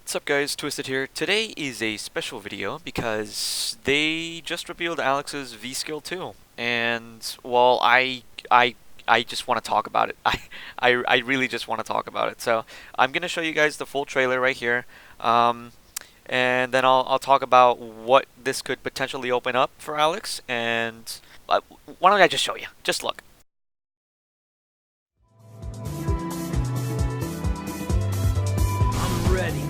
What's up guys, Twisted here. Today is a special video because they just revealed Alex's VSkill 2. And well, I just want to talk about it. I really just want to talk about it. So I'm gonna show you guys the full trailer right here. And then I'll talk about what this could potentially open up for Alex. And why don't I just show you? Just look. I'm ready.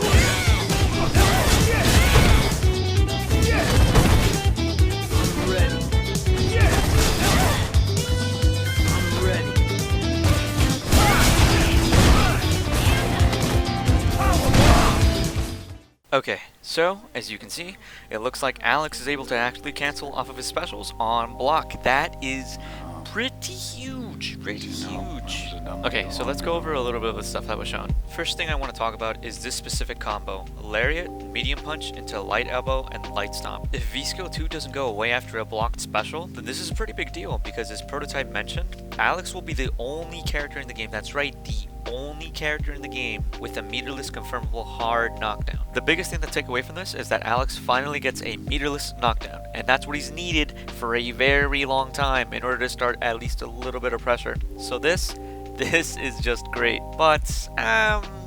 I'm ready. I'm ready. Okay, so as you can see, it looks like Alex is able to actually cancel off of his specials on block. That is pretty huge, pretty huge. Okay, so let's go over a little bit of the stuff that was shown. First thing I want to talk about is this specific combo. Lariat, medium punch into light elbow, and light stomp. If VSkill 2 doesn't go away after a blocked special, then this is a pretty big deal because as Prototype mentioned, Alex will be the only character in the game, that's right, the only character in the game with a meterless confirmable hard knockdown. The biggest thing to take away from this is that Alex finally gets a meterless knockdown, and that's what he's needed for a very long time in order to start at least a little bit of pressure. So this is just great, but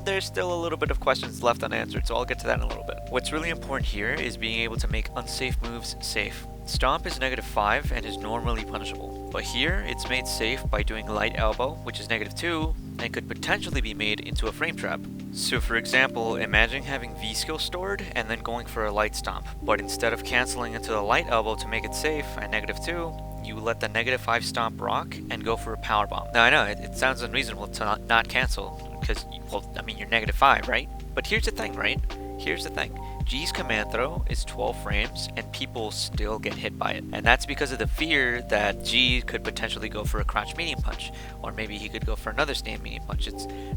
there's still a little bit of questions left unanswered, so I'll get to that in a little bit. What's really important here is being able to make unsafe moves safe. Stomp is -5 and is normally punishable, but here it's made safe by doing light elbow, which is -2 and could potentially be made into a frame trap. So for example, imagine having V-skill stored and then going for a light stomp, but instead of cancelling into the light elbow to make it safe at -2, you let the -5 stomp rock and go for a power bomb. Now I know it sounds unreasonable to not cancel because, well, I mean, you're -5, right? But here's the thing, right? Here's the thing. G's command throw is 12 frames and people still get hit by it. And that's because of the fear that G could potentially go for a crouch medium punch, or maybe he could go for another stand medium punch.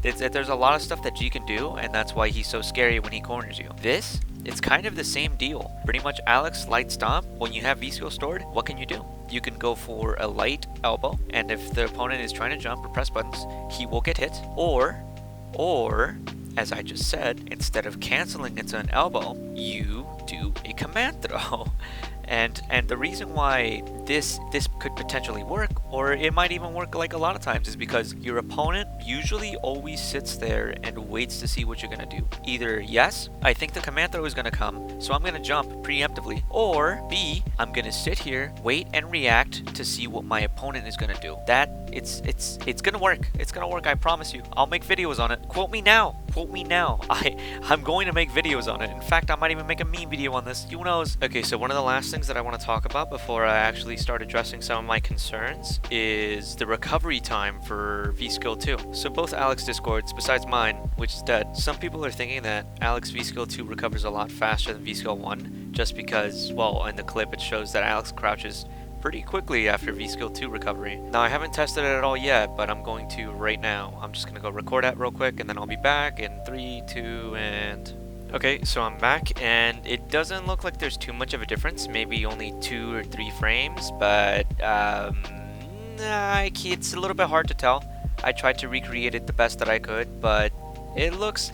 There's a lot of stuff that G can do, and that's why he's so scary when he corners you. It's kind of the same deal. Pretty much Alex light stomp, when you have V-skill stored, what can you do? You can go for a light elbow, and if the opponent is trying to jump or press buttons, he will get hit. Or as I just said, instead of canceling into an elbow, you do a command throw. And the reason why this could potentially work, or it might even work like a lot of times, is because your opponent usually always sits there and waits to see what you're gonna do. Either yes, I think the command throw is gonna come, so I'm gonna jump preemptively, or B, I'm gonna sit here, wait and react to see what my opponent is gonna do. It's gonna work. It's gonna work, I promise you. I'll make videos on it. Quote me now. Quote me now. I'm going to make videos on it. In fact, I might even make a meme video on this. Who knows? Okay, so one of the last things that I want to talk about before I actually start addressing some of my concerns is the recovery time for VSkill 2. So both Alex Discords, besides mine, which is dead, some people are thinking that Alex VSkill 2 recovers a lot faster than VSkill 1, just because, well, in the clip it shows that Alex crouches pretty quickly after VSkill 2 recovery. Now I haven't tested it at all yet, but I'm going to right now. I'm just gonna go record that real quick and then I'll be back in 3, 2, and... Okay, so I'm back and it doesn't look like there's too much of a difference, maybe only 2 or 3 frames, but it's a little bit hard to tell. I tried to recreate it the best that I could, but it looks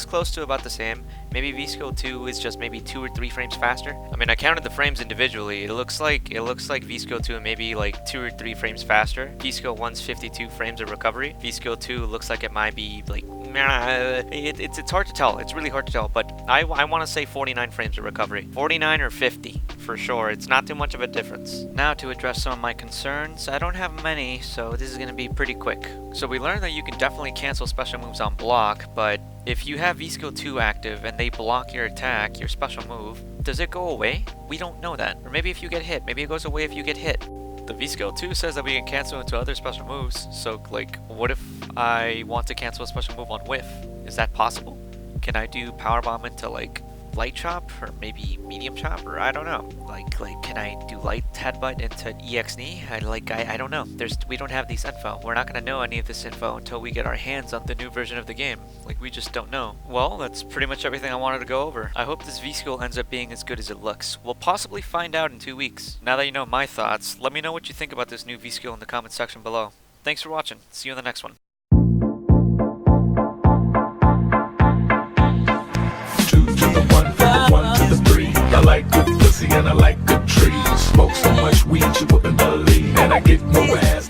close to about the same. Maybe VSkill 2 is just maybe 2 or 3 frames faster. I mean, I counted the frames individually. It looks like VSkill 2 maybe like 2 or 3 frames faster. VSkill 1's 52 frames of recovery. VSkill 2 looks like it might be like it's hard to tell. It's really hard to tell, but I want to say 49 frames of recovery. 49 or 50 for sure. It's not too much of a difference. Now to address some of my concerns. I don't have many, so this is going to be pretty quick. So we learned that you can definitely cancel special moves on block, but if you have VSkill 2 active and they block your attack, your special move, does it go away? We don't know that. Or maybe if you get hit, maybe it goes away if you get hit. The VSkill 2 says that we can cancel into other special moves, so like, what if I want to cancel a special move on whiff? Is that possible? Can I do power bomb into like light chop or maybe medium chop, or I don't know. Like can I do light headbutt into EX knee? I don't know. We don't have these info. We're not gonna know any of this info until we get our hands on the new version of the game. Like, we just don't know. Well, that's pretty much everything I wanted to go over. I hope this VSkill ends up being as good as it looks. We'll possibly find out in 2 weeks. Now that you know my thoughts, let me know what you think about this new VSkill in the comment section below. Thanks for watching. See you in the next one. trees. Smoke so much weed you wouldn't believe. And I get more ass